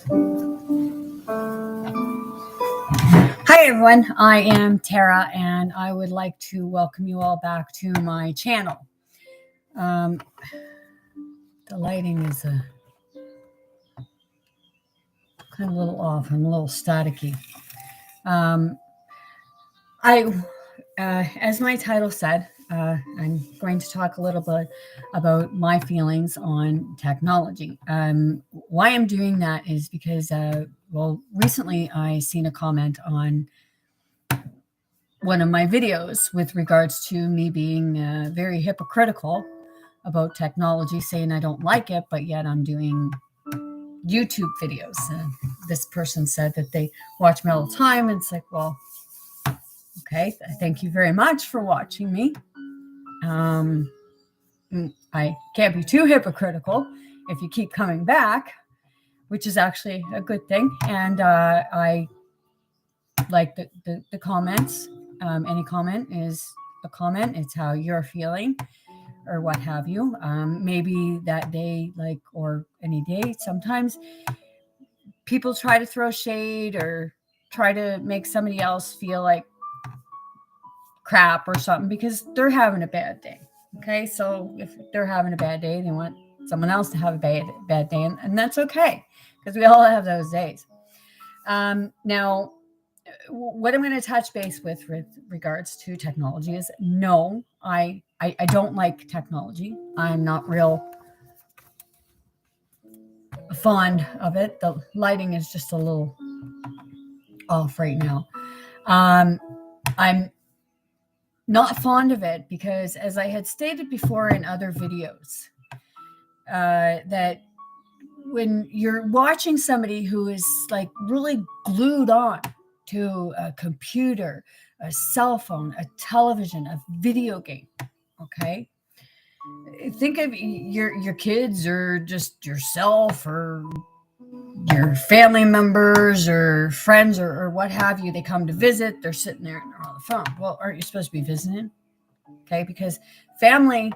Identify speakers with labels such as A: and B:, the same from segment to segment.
A: Hi everyone, I am Tara and I would like to welcome you all back to my channel. The lighting is kind of a little off, I'm a little staticky. As my title said, I'm going to talk a little bit about my feelings on technology. Why I'm doing that is because, recently I seen a comment on one of my videos with regards to me being very hypocritical about technology, saying I don't like it, but yet I'm doing YouTube videos. This person said that they watch me all the time, and it's like, well, okay, thank you very much for watching me. I can't be too hypocritical if you keep coming back, which is actually a good thing. And I like the comments. Any comment is a comment. It's how you're feeling or what have you. Maybe that day, or any day, sometimes people try to throw shade or try to make somebody else feel like crap or something because they're having a bad day. Okay, so if they're having a bad day, they want someone else to have a bad day, and that's okay because we all have those days. Now, what I'm going to touch base with regards to technology is no, I don't like technology. I'm not real fond of it. The lighting is just a little off right now. I'm not fond of it because, as I had stated before in other videos, that when you're watching somebody who is like really glued on to a computer, a cell phone, a television, a video game, okay? Think of your kids or just yourself or your family members or friends or what have you. They come to visit, they're sitting there and they're on the phone. Well, aren't you supposed to be visiting? Okay, because family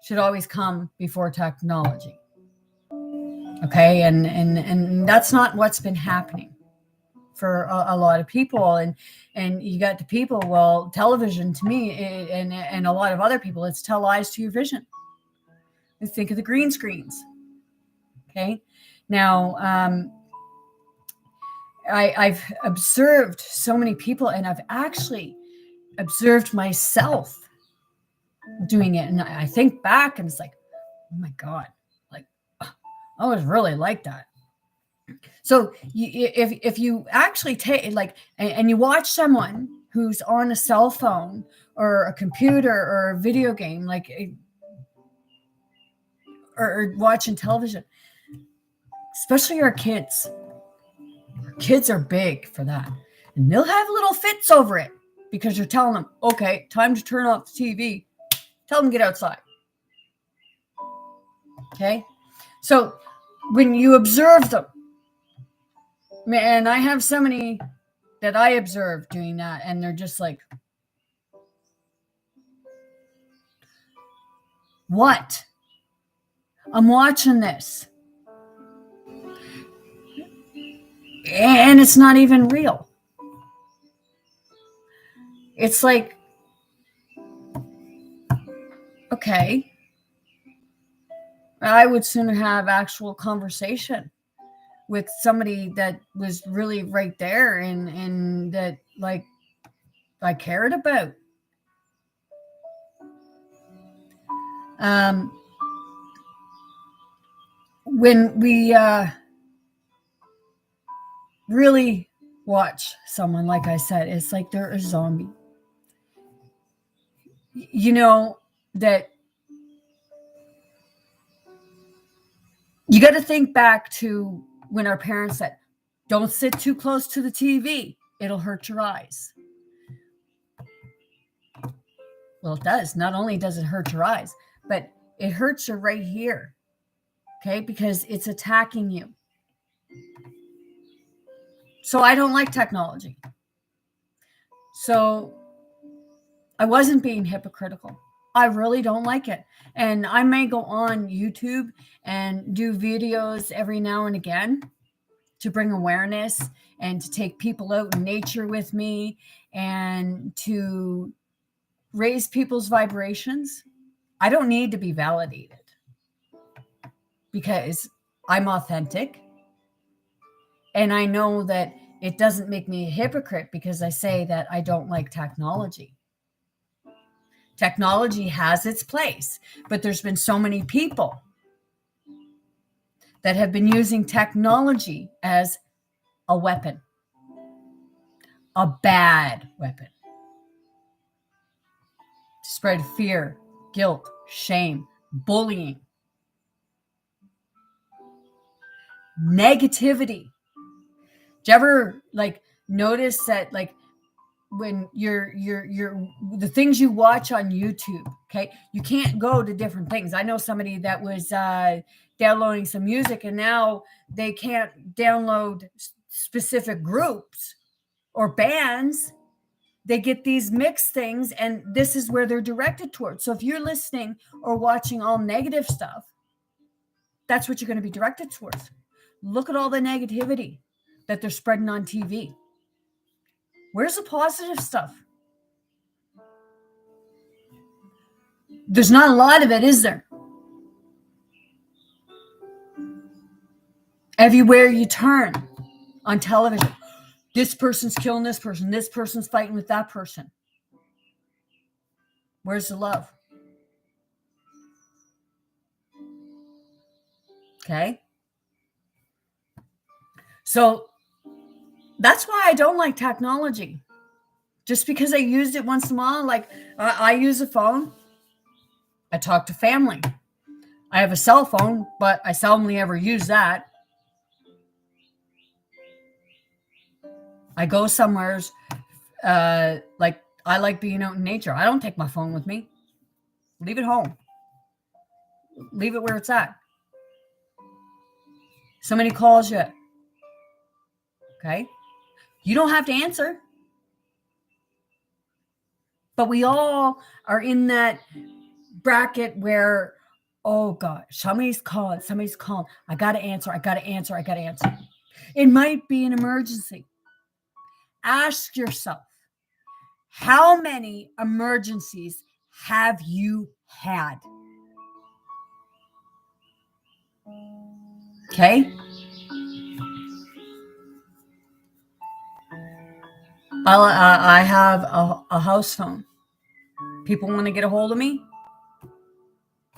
A: should always come before technology. Okay, and that's not what's been happening for a lot of people. And you got the people, well, television to me and a lot of other people, it's tell lies to your vision. And think of the green screens. Okay, now I've observed so many people, and I've actually observed myself doing it, and I think back and it's like, oh my god, like I was really like that. So if you actually take and you watch someone who's on a cell phone or a computer or a video game, or watching television, especially our kids. Our kids are big for that, and they'll have little fits over it because you're telling them, okay, time to turn off the TV. Tell them to get outside. Okay, so when you observe them, man, I have so many that I observe doing that, and they're just like, what? I'm watching this. And it's not even real. It's like, okay, I would sooner have actual conversation with somebody that was really right there and that like I cared about. When we really watch someone, like I said, it's like they're a zombie. You know that you got to think back to when our parents said, don't sit too close to the TV. It'll hurt your eyes. Well, it does. Not only does it hurt your eyes, but it hurts you right here. Okay, because it's attacking you. So I don't like technology. So I wasn't being hypocritical. I really don't like it. And I may go on YouTube and do videos every now and again to bring awareness and to take people out in nature with me and to raise people's vibrations, I don't need to be validated because I'm authentic. And I know that it doesn't make me a hypocrite because I say that I don't like technology. Technology has its place, but there's been so many people that have been using technology as a weapon, a bad weapon, to spread fear, guilt, shame, bullying, negativity. Do you ever notice that when you're the things you watch on YouTube, okay, you can't go to different things. I know somebody that was downloading some music and now they can't download specific groups or bands. They get these mixed things and this is where they're directed towards. So if you're listening or watching all negative stuff, that's what you're going to be directed towards. Look at all the negativity that they're spreading on TV. Where's the positive stuff? There's not a lot of it, is there? Everywhere you turn on television, this person's killing this person's fighting with that person. Where's the love? Okay. So that's why I don't like technology. Just because I used it once in a while, like I use a phone. I talk to family. I have a cell phone, but I seldomly ever use that. I go somewhere, like I like being out in nature. I don't take my phone with me. Leave it home. Leave it where it's at. Somebody calls you. Okay. You don't have to answer. But we all are in that bracket where, oh God, somebody's calling. I got to answer. It might be an emergency. Ask yourself, how many emergencies have you had? Okay. I have a house phone. People want to get a hold of me,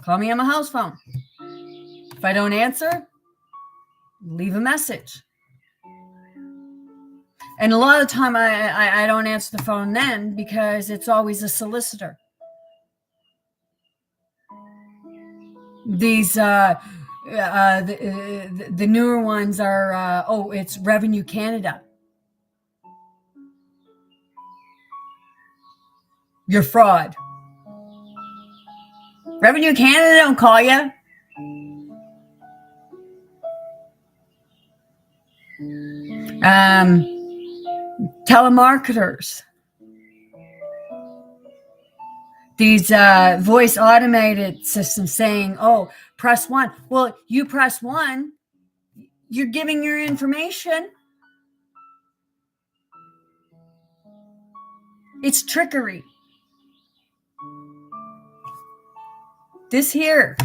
A: call me on my house phone. If I don't answer, leave a message. And a lot of the time I don't answer the phone then because it's always a solicitor. These the newer ones are it's Revenue Canada. You're fraud. Revenue Canada don't call you. Telemarketers. These voice automated systems saying, oh, press 1. Well, you press 1, you're giving your information. It's trickery. This here,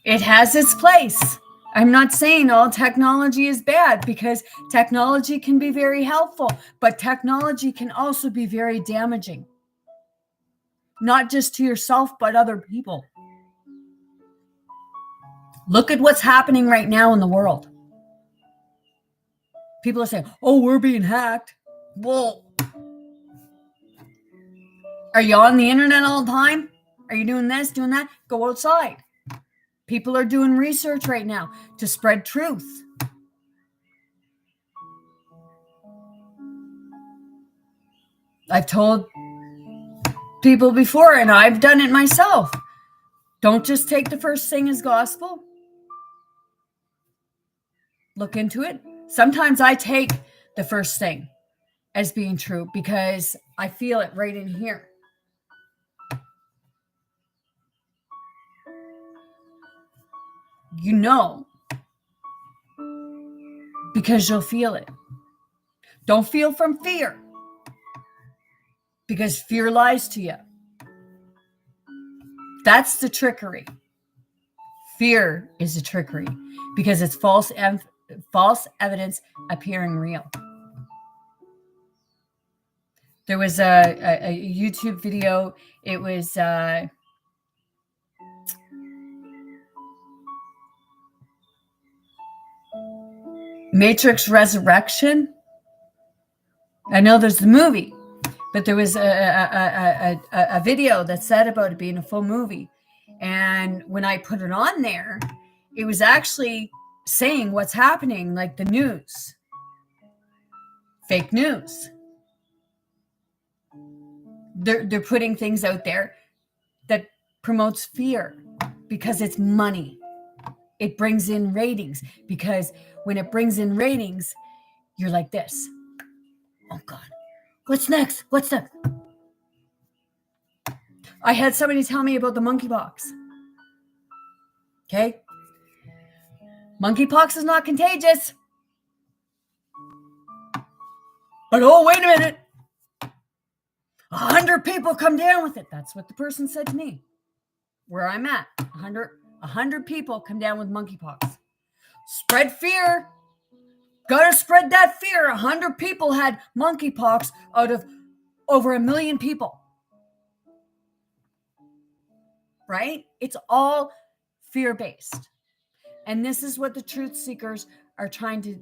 A: it has its place. I'm not saying all technology is bad because technology can be very helpful, but technology can also be very damaging. Not just to yourself, but other people. Look at what's happening right now in the world. People are saying, oh, we're being hacked. Well, are you on the internet all the time? Are you doing this, doing that? Go outside. People are doing research right now to spread truth. I've told people before, and I've done it myself. Don't just take the first thing as gospel. Look into it. Sometimes I take the first thing as being true because I feel it right in here. You know because you'll feel it. Don't feel from fear, because fear lies to you. That's the trickery. Fear is a trickery because it's false evidence appearing real. There was a YouTube video. It was Matrix Resurrection. I know there's the movie, but there was a video that said about it being a full movie. And when I put it on there, it was actually saying what's happening, like the news. Fake news. They're putting things out there that promotes fear because it's money. It brings in ratings, because when it brings in ratings, you're like this. Oh God, what's next? What's next? I had somebody tell me about the monkeypox. Okay? Monkeypox is not contagious. But oh, wait a minute. 100 people come down with it. That's what the person said to me. Where I'm at. 100 people come down with monkeypox. Spread fear. Gotta spread that fear. 100 people had monkeypox out of over 1 million people. Right? It's all fear-based. And this is what the truth seekers are trying to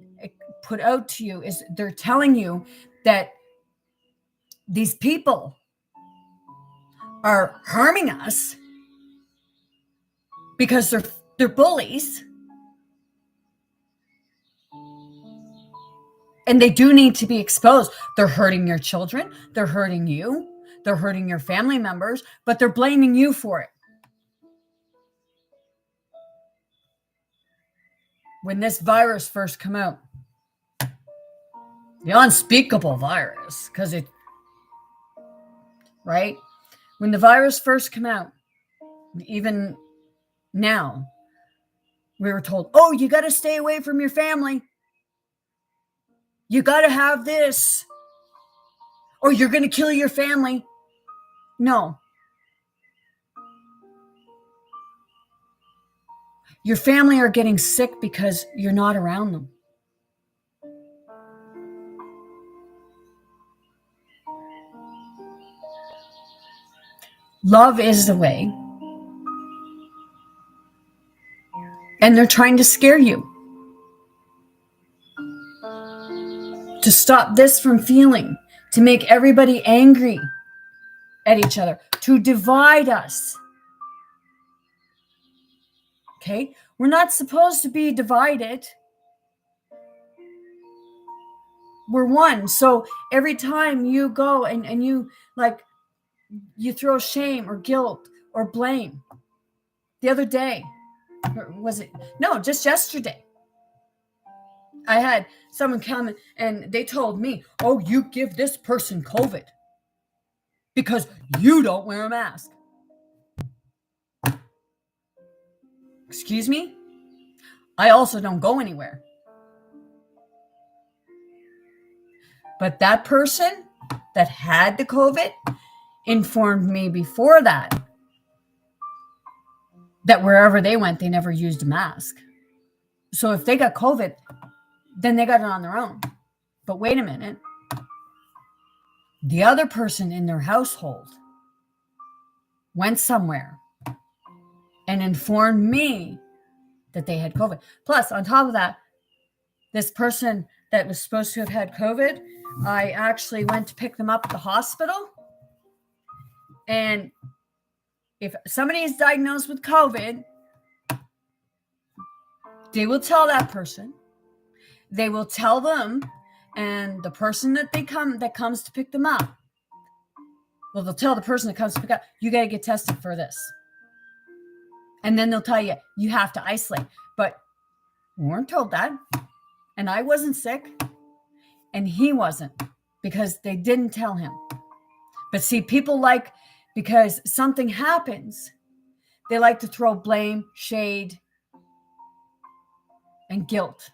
A: put out to you, is they're telling you that these people are harming us because they're bullies. And they do need to be exposed. They're hurting your children. They're hurting you. They're hurting your family members, but they're blaming you for it. When this virus first came out, the unspeakable virus, because it, right? When the virus first came out, even now, we were told, oh, you got to stay away from your family. You got to have this, or you're going to kill your family. No. Your family are getting sick because you're not around them. Love is the way. And they're trying to scare you. To stop this from feeling. To make everybody angry at each other. To divide us. Okay? We're not supposed to be divided. We're one. So every time you go and you you throw shame or guilt or blame. The other day, just yesterday, I had someone come and they told me, oh, you give this person COVID because you don't wear a mask. Excuse me? I also don't go anywhere. But that person that had the COVID informed me before that wherever they went, they never used a mask. So if they got COVID, then they got it on their own. But wait a minute. The other person in their household went somewhere and informed me that they had COVID. Plus, on top of that, this person that was supposed to have had COVID, I actually went to pick them up at the hospital. And if somebody is diagnosed with COVID, they will tell that person. They will tell them, and the person that comes to pick them up, well, they'll tell the person that comes to pick up, you got to get tested for this. And then they'll tell you, you have to isolate. But we weren't told that. And I wasn't sick. And he wasn't, because they didn't tell him. But see, people because something happens, they like to throw blame, shade, and guilt.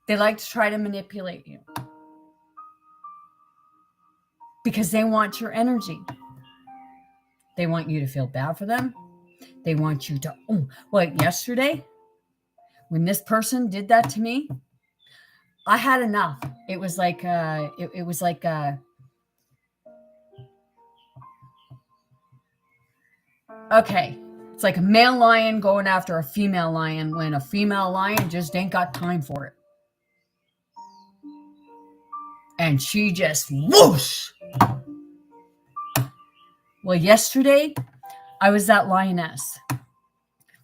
A: They like to try to manipulate you because they want your energy. They want you to feel bad for them. They want you to, yesterday when this person did that to me, I had enough. It was like, okay. It's like a male lion going after a female lion when a female lion just ain't got time for it. And she just whoosh. Well, yesterday I was that lioness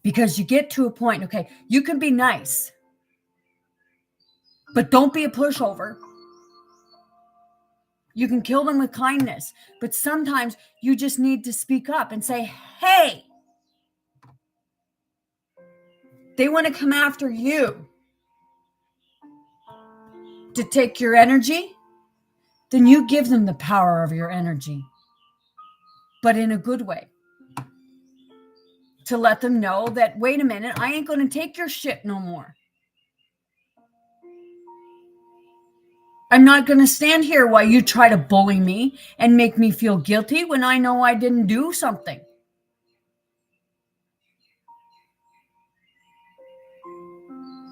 A: because you get to a point, okay, you can be nice, but don't be a pushover. You can kill them with kindness, but sometimes you just need to speak up and say, hey, they want to come after you to take your energy, then you give them the power of your energy, but in a good way. To let them know that, wait a minute, I ain't going to take your shit no more. I'm not going to stand here while you try to bully me and make me feel guilty when I know I didn't do something.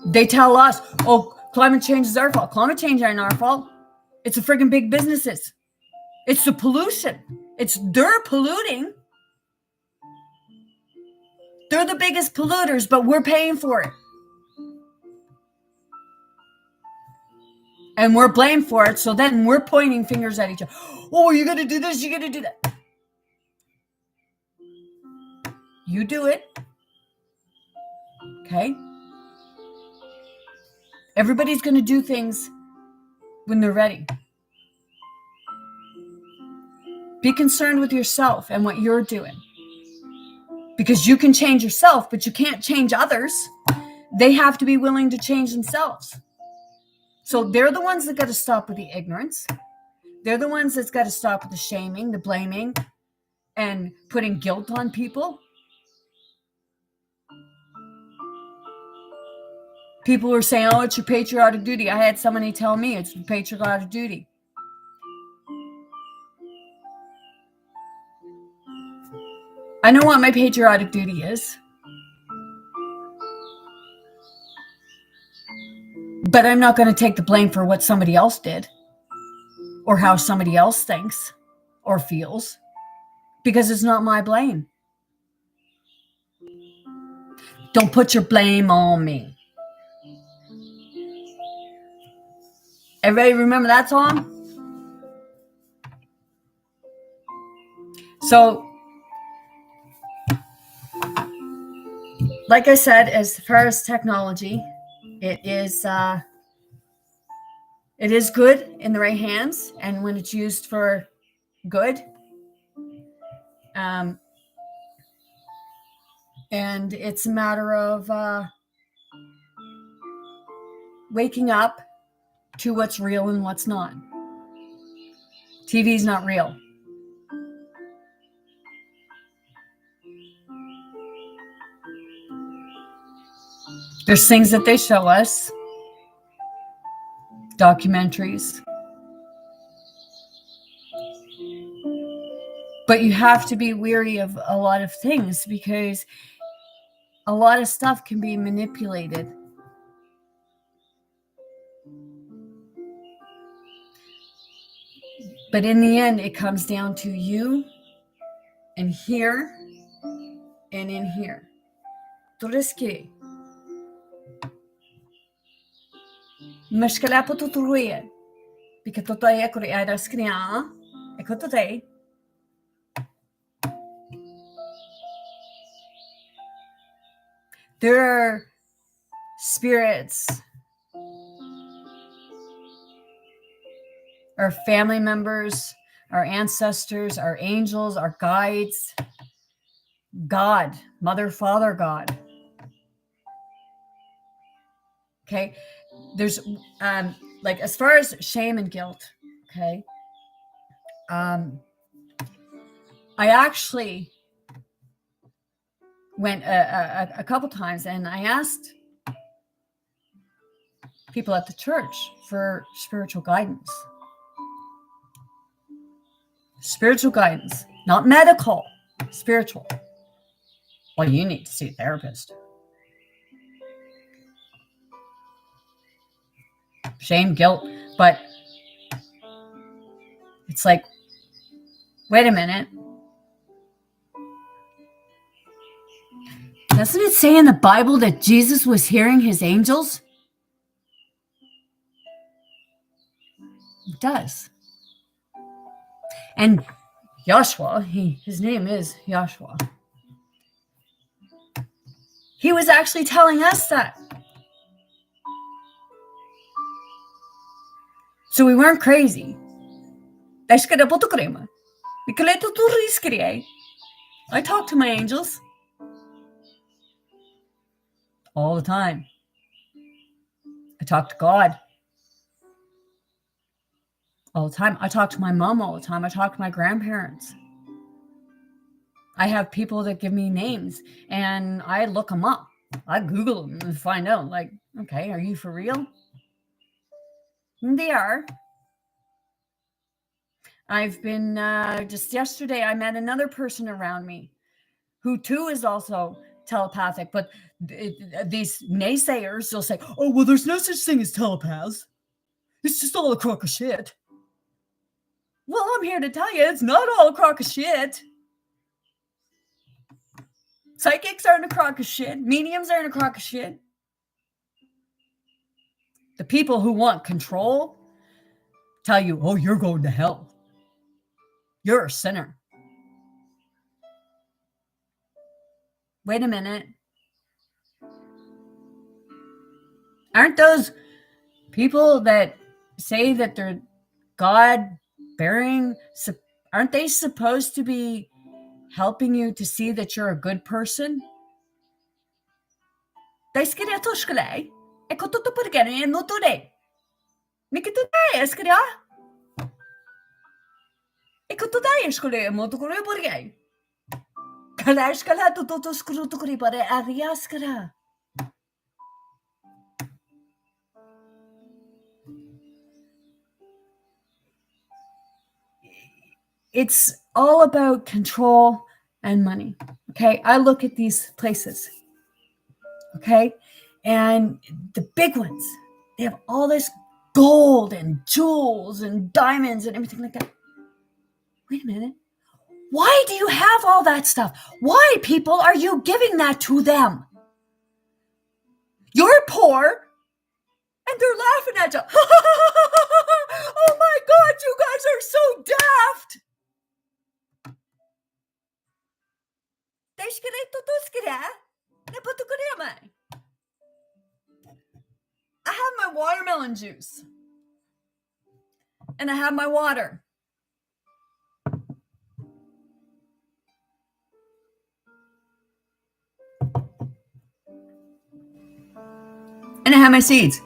A: They tell us, oh, climate change is our fault. Climate change ain't our fault. It's the friggin' big businesses. It's the pollution. They're polluting. They're the biggest polluters, but we're paying for it. And we're blamed for it. So then we're pointing fingers at each other. Oh, you're going to do this. You're going to do that. You do it. Okay. Everybody's going to do things when they're ready. Be concerned with yourself and what you're doing. Because you can change yourself, but you can't change others. They have to be willing to change themselves. So they're the ones that got to stop with the ignorance. They're the ones that's got to stop with the shaming, the blaming, and putting guilt on people. People were saying, oh, it's your patriotic duty. I had somebody tell me it's your patriotic duty. I know what my patriotic duty is. But I'm not going to take the blame for what somebody else did or how somebody else thinks or feels because it's not my blame. Don't put your blame on me. Everybody remember that song? So, like I said, as far as technology, it is good in the right hands, and when it's used for good, and it's a matter of waking up to what's real and what's not. TV is not real. There's things that they show us, documentaries. But you have to be wary of a lot of things because a lot of stuff can be manipulated. But in the end, it comes down to you and here and in here. Turiski. Mashkala pututuruye. Because totoya kuri ada skria. Ekotote. There are spirits, our family members, our ancestors, our angels, our guides, God, Mother, Father, God. Okay, there's like as far as shame and guilt. Okay, I actually went a couple times and I asked people at the church for spiritual guidance. Spiritual guidance, not medical, spiritual. Well, you need to see a therapist. Shame, guilt, but it's like, wait a minute. Doesn't it say in the Bible that Jesus was hearing his angels? It does. And Joshua, his name is Joshua. He was actually telling us that. So we weren't crazy. I talk to my angels all the time. I talk to God all the time. I talk to my mom all the time. I talk to my grandparents. I have people that give me names and I look them up. I Google them and find out, like, okay, are you for real? And they are. I've been, just yesterday, I met another person around me who too is also telepathic, but these naysayers, they'll say, oh, well, there's no such thing as telepaths. It's just all a crock of shit. Well, I'm here to tell you, it's not all a crock of shit. Psychics aren't a crock of shit. Mediums aren't a crock of shit. The people who want control tell you, oh, you're going to hell. You're a sinner. Wait a minute. Aren't those people that say that they're God-bearing, aren't they supposed to be helping you to see that you're a good person? It's all about control and money. Okay, I look at these places. Okay, and the big ones, they have all this gold and jewels and diamonds and everything like that. Wait a minute. Why do you have all that stuff? Why, people, are you giving that to them? You're poor, and they're laughing at you. Oh my God, you guys are so daft. I have my watermelon juice, and I have my water. And I have my seeds.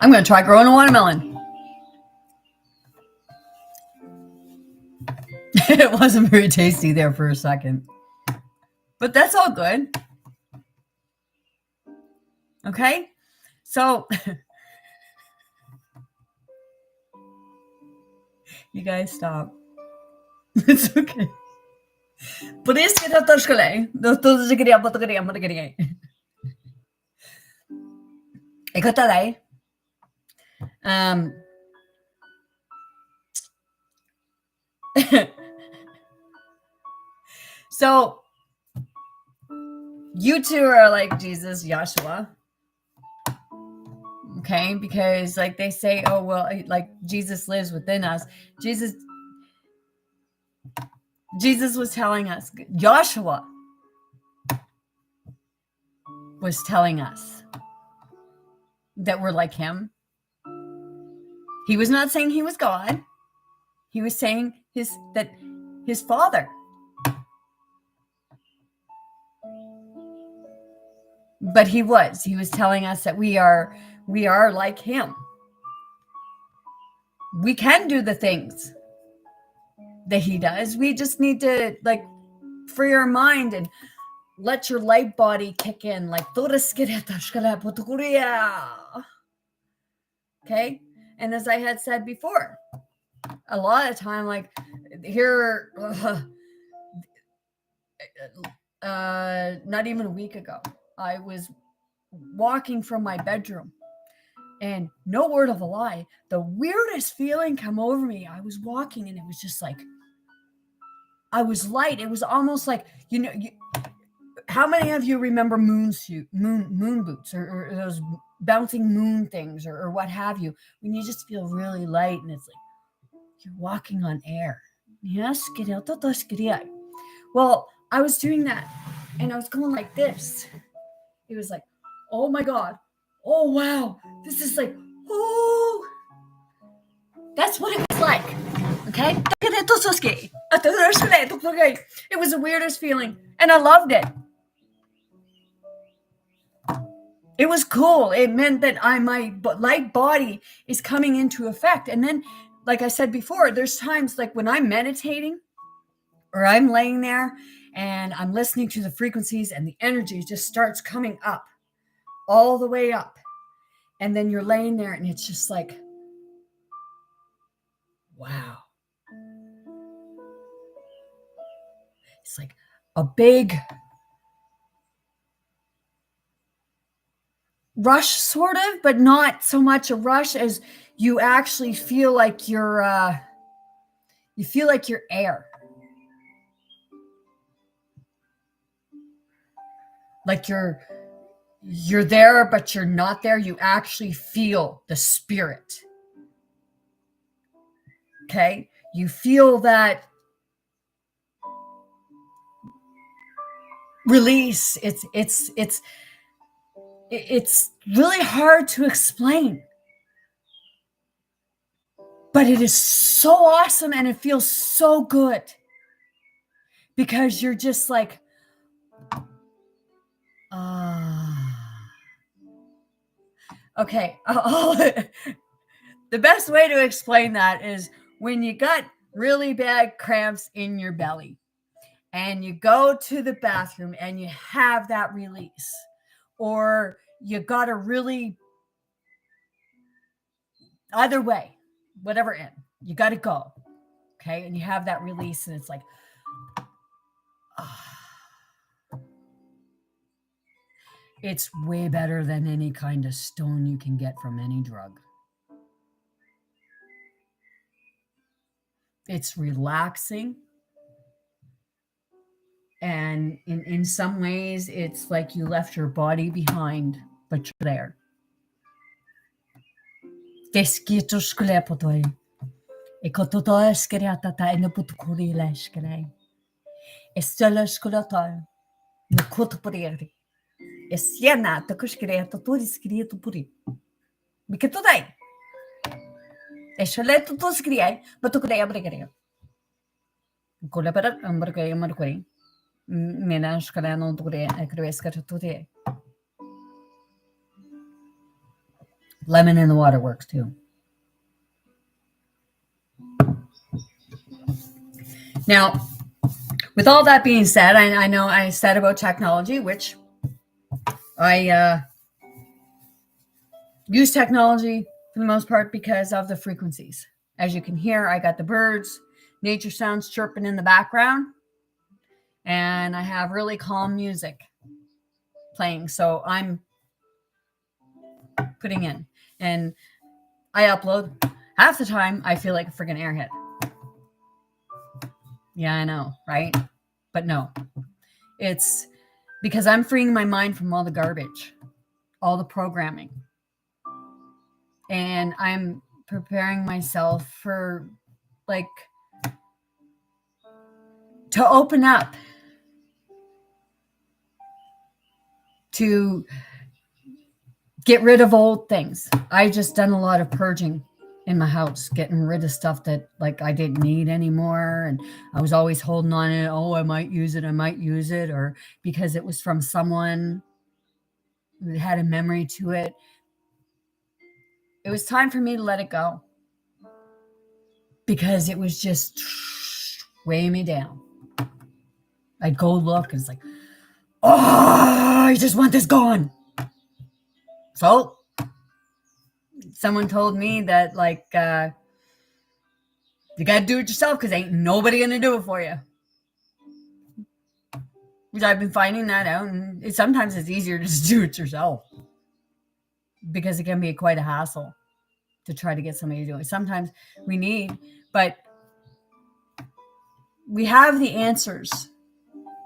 A: I'm going to try growing a watermelon. It wasn't very tasty there for a second. But that's all good. Okay? So, you guys stop. It's okay. Please get out of So you two are like Jesus, Joshua. Okay, because like they say, oh well, like Jesus lives within us. Jesus was telling us, Joshua was telling us that we're like him. He was not saying he was God. He was saying his father. But he was telling us that we are like him. We can do the things that he does. We just need to like free our mind and let your light body kick in. Like Okay. And as I had said before, a lot of time, like here, not even a week ago, I was walking from my bedroom, and no word of a lie, the weirdest feeling come over me. I was walking and it was just like, I was light. It was almost like, how many of you remember moon boots, or those bouncing moon things, or what have you, when you just feel really light and it's like you're walking on air. Yes. Well, I was doing that and I was going like this. It was like, oh my God. Oh, wow. This is like, oh, that's what it was like. Okay. It was the weirdest feeling and I loved it. It was cool. It meant that my light body is coming into effect. And then, like I said before, there's times like when I'm meditating or I'm laying there and I'm listening to the frequencies and the energy just starts coming up, all the way up. And then you're laying there and it's just like, wow. It's like a big rush, sort of, but not so much a rush as you actually feel like you're air. Like you're there, but you're not there. You actually feel the spirit. Okay? You feel that release. It's really hard to explain. But it is so awesome and it feels so good. Because you're just like, okay. The best way to explain that is when you got really bad cramps in your belly and you go to the bathroom and you have that release, or you got a really, either way, whatever end, you got to go. Okay. And you have that release and it's like, it's way better than any kind of stone you can get from any drug. It's relaxing. And in some ways, it's like you left your body behind, but you're there. Lemon in the water works too. Now, with all that being said, I know I said about technology, which I use technology for the most part because of the frequencies. As you can hear, I got the birds, nature sounds chirping in the background, and I have really calm music playing. So I'm putting in, and I upload. Half the time, I feel like a freaking airhead. Yeah, I know, right? But no, it's because I'm freeing my mind from all the garbage, all the programming. And I'm preparing myself for, like, to open up, to get rid of old things. I just done a lot of purging in my house, getting rid of stuff that, like, I didn't need anymore. And I was always holding on to it. Oh, I might use it. Or because it was from someone that had a memory to it. It was time for me to let it go. Because it was just weighing me down. I'd go look and it's like, oh, I just want this gone. So someone told me that like you got to do it yourself because ain't nobody going to do it for you. Which I've been finding that out, and sometimes it's easier to just do it yourself because it can be quite a hassle to try to get somebody to do it. Sometimes we need, but we have the answers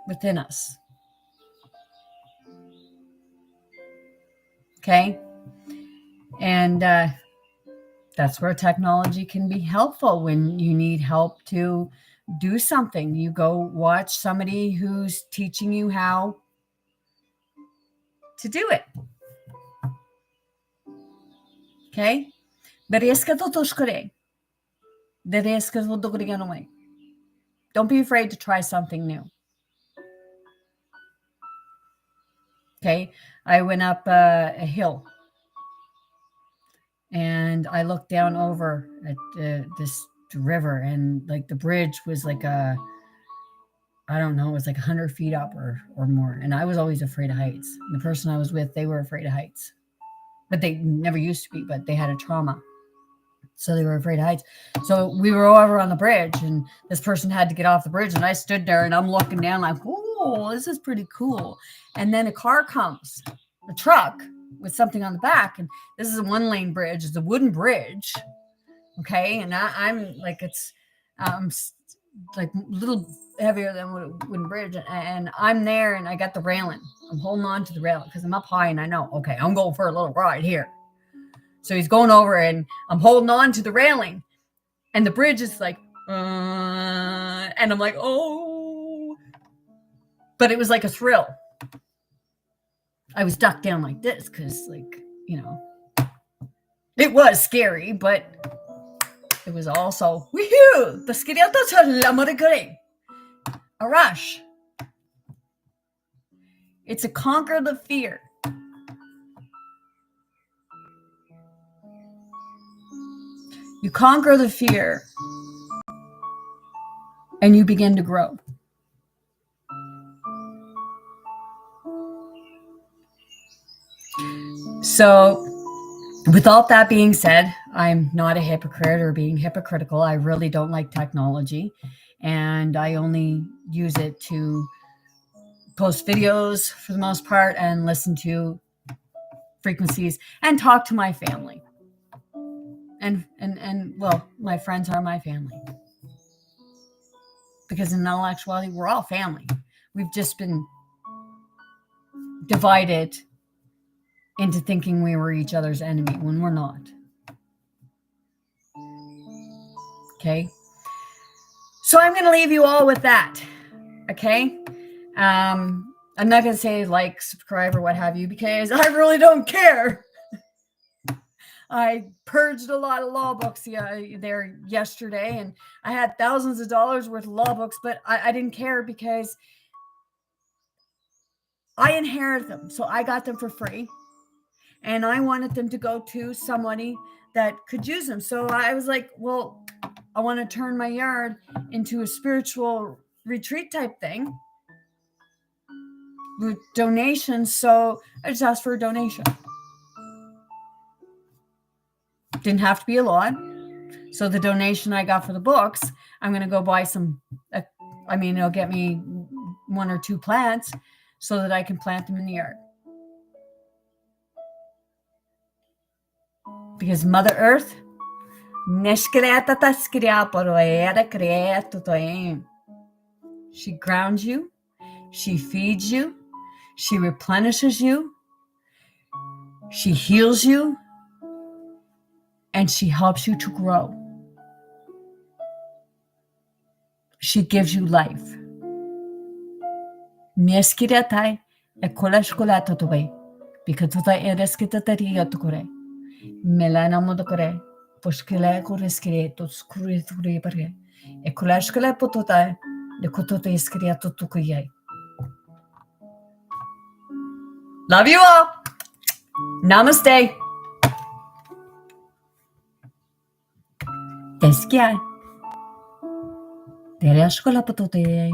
A: within us. Okay? And that's where technology can be helpful when you need help to do something. You go watch somebody who's teaching you how to do it. Okay? Don't be afraid to try something new. Okay? I went up a hill and I looked down over at this river, and like the bridge was like I don't know, it was like 100 feet up or more. And I was always afraid of heights. And the person I was with, they were afraid of heights. But they never used to be, but they had a trauma. So they were afraid of heights. So we were over on the bridge, and this person had to get off the bridge. And I stood there and I'm looking down like, oh, this is pretty cool. And then a car comes, a truck with something on the back. And this is a 1-lane bridge. It's a wooden bridge. Okay. And I'm like, it's like a little heavier than a wooden bridge. And I'm there and I got the railing. I'm holding on to the railing because I'm up high and I know, okay, I'm going for a little ride here. So he's going over and I'm holding on to the railing and the bridge is like, and I'm like, oh, but it was like a thrill. I was ducked down like this because, like, you know, it was scary, but it was also, woohoo, a rush. It's to conquer the fear. You conquer the fear and you begin to grow. So, with all that being said, I'm not a hypocrite or being hypocritical. I really don't like technology, and I only use it to post videos for the most part and listen to frequencies and talk to my family. And well, my friends are my family. Because in all actuality, we're all family. We've just been divided into thinking we were each other's enemy when we're not. Okay? So I'm going to leave you all with that. Okay? I'm not going to say like, subscribe, or what have you, because I really don't care. I purged a lot of law books there yesterday, and I had thousands of dollars worth of law books, but I didn't care because I inherited them. So I got them for free, and I wanted them to go to somebody that could use them. So I was like, well, I want to turn my yard into a spiritual retreat type thing with donations. So I just asked for a donation. Didn't have to be a lot. So the donation I got for the books, I'm going to go buy some, it'll get me 1 or 2 plants so that I can plant them in the yard. Because Mother Earth, she grounds you, she feeds you, she replenishes you, she heals you, and she helps you to grow. She gives you life. Neskiratai ekolashkolatotobe bikatuta ereskitatariyatokore. Melana modokore poskile koreskire toskure pare. Ekolashkola potota de kotote iskiriatotukuyai. Love you all. Namaste. Teskia. Tereshkola potote.